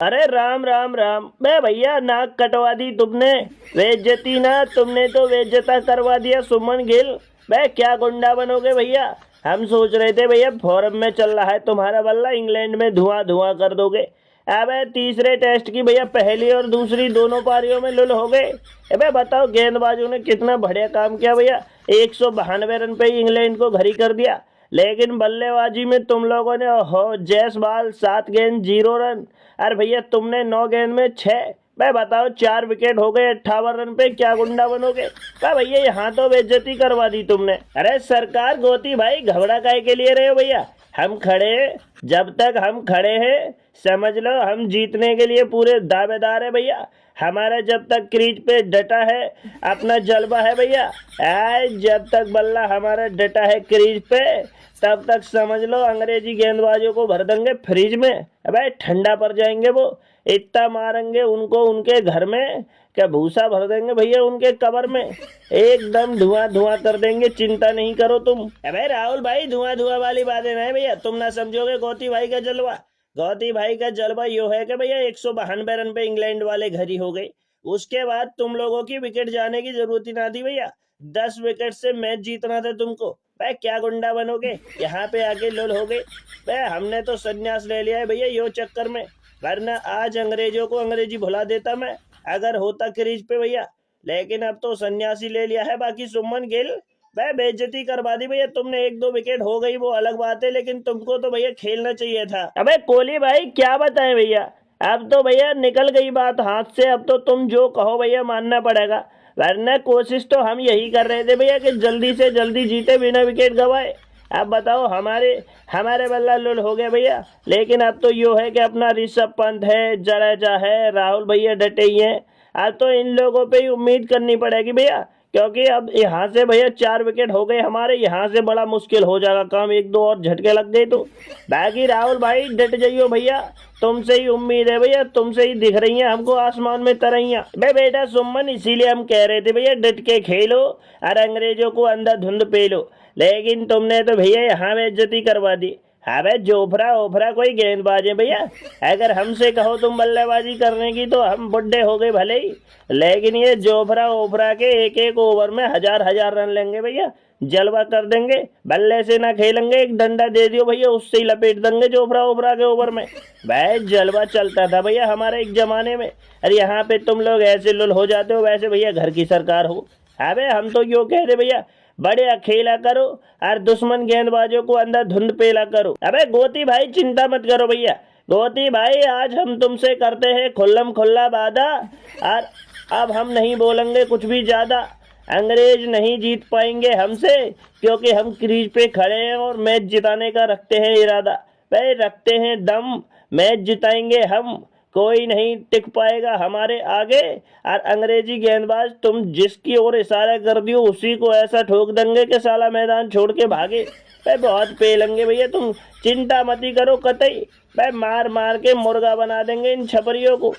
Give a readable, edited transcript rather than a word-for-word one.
अरे राम राम राम। बे भैया नाक कटवा दी तुमने। बेइज्जती ना, तुमने तो बेइज्जता करवा दिया सुमन गिल। बे क्या गुंडा बनोगे भैया। हम सोच रहे थे भैया फॉरम में चल रहा है तुम्हारा बल्ला, इंग्लैंड में धुआं धुआं कर दोगे। अबे तीसरे टेस्ट की भैया पहली और दूसरी दोनों पारियों में लुल हो गए। अबे बताओ गेंदबाजों ने कितना बढ़िया काम किया भैया। 192 रन पे ही इंग्लैंड को घरी कर दिया। लेकिन बल्लेबाजी में तुम लोगों ने हो जयसवाल 7 गेंद 0 रन। अरे भैया तुमने 9 गेंद में 6। भाई बताओ 4 विकेट हो गए 58 रन पे, क्या गुंडा बनोगे। क्या भैया यहाँ तो बेइज्जती करवा दी तुमने। अरे सरकार गोती भाई घबरा काहे के लिए रहे हो भैया। हम खड़े, जब तक हम खड़े हैं समझ लो हम जीतने के लिए पूरे दावेदार है भैया। हमारा जब तक क्रीज पे डटा है अपना जलवा है भैया। जब तक बल्ला हमारा डटा है क्रीज पे तब तक समझ लो अंग्रेजी गेंदबाजों को भर देंगे फ्रिज में। अबे ठंडा पड़ जाएंगे वो। इतना मारेंगे उनको उनके घर में क्या भूसा भर देंगे भैया उनके कबर में। एकदम धुआं धुआं कर देंगे, चिंता नहीं करो तुम। अबे राहुल भाई धुआं धुआं वाली बातें नहीं भैया, तुम ना समझोगे गौती भाई का जलवा। गौती भाई का जलवा यो है कि भैया 192 रन पे इंग्लैंड वाले घर ही हो गए। उसके बाद तुम लोगों की विकेट जाने की जरूरत ही ना थी भैया। 10 विकेट से मैच जीतना था तुमको। भाई क्या गुंडा बनोगे, यहाँ पे आके लुल हो गए। भाई हमने तो संन्यास ले लिया है भैया यो चक्कर में, वरना आज अंग्रेजों को अंग्रेजी भुला देता मैं अगर होता क्रीज पे भैया। लेकिन अब तो सन्यासी ले लिया है। बाकी सुमन गिल भाई बेइज्जती करवा दी भैया तुमने। 1-2 विकेट हो गई वो अलग बात है, लेकिन तुमको तो भैया खेलना चाहिए था। अबे कोहली भाई क्या बताएं भैया, अब तो भैया निकल गई बात हाथ से। अब तो तुम जो कहो भैया मानना पड़ेगा, वरना कोशिश तो हम यही कर रहे थे भैया कि जल्दी से जल्दी जीते बिना विकेट गवाए। अब बताओ हमारे हमारे बल्ला लुल हो गया भैया। लेकिन अब तो यो है कि अपना ऋषभ पंत है, जडेजा है, राहुल भैया डटे ही हैं। अब तो इन लोगों पे ही उम्मीद करनी पड़ेगी भैया, क्योंकि अब यहाँ से भैया 4 विकेट हो गए हमारे। यहाँ से बड़ा मुश्किल हो जाएगा काम, 1-2 और झटके लग गए तो। बाकी राहुल भाई डट जाइयो भैया, तुमसे ही उम्मीद है भैया, तुमसे ही दिख रही हैं हमको आसमान में तरैया। बे बेटा सुमन इसीलिए हम कह रहे थे भैया डट के खेलो और अंग्रेजों को अंधाधुंध पे लो। लेकिन तुमने तो भैया यहाँ बेइज्जती करवा दी। हाँ भाई जोफरा ओफरा कोई गेंदबाज है भैया। अगर हमसे कहो तुम बल्लेबाजी करने की तो हम बुढ़े हो गए भले ही, लेकिन ये जोफरा ओफरा के एक एक ओवर में हजार हजार रन लेंगे भैया, जलवा कर देंगे। बल्ले से ना खेलेंगे, एक डंडा दे दियो भैया उससे ही लपेट देंगे जोफरा ओफरा के ओवर में। भाई जलवा चलता था भैया हमारे एक जमाने में। अरे यहाँ पे तुम लोग ऐसे लुल हो जाते हो वैसे भैया घर की सरकार हो। हाँ भाई हम तो यो कह रहे भैया बड़े खेला करो और दुश्मन गेंदबाजों को अंदर धुंध पेला करो। अबे गोती भाई चिंता मत करो भैया। गोती भाई आज हम तुमसे करते हैं खुल्लम खुल्ला वादा, और अब हम नहीं बोलेंगे कुछ भी ज्यादा। अंग्रेज नहीं जीत पाएंगे हमसे, क्योंकि हम क्रीज पे खड़े हैं और मैच जिताने का रखते हैं इरादा। भाई रखते हैं दम, मैच जिताएंगे हम, कोई नहीं टिक पाएगा हमारे आगे। और अंग्रेजी गेंदबाज तुम जिसकी ओर इशारा कर दियो उसी को ऐसा ठोक देंगे कि साला मैदान छोड़ के भागे। भाई बहुत पेलेंगे भैया, तुम चिंता मत ही करो कतई। भाई मार मार के मुर्गा बना देंगे इन छपरियों को।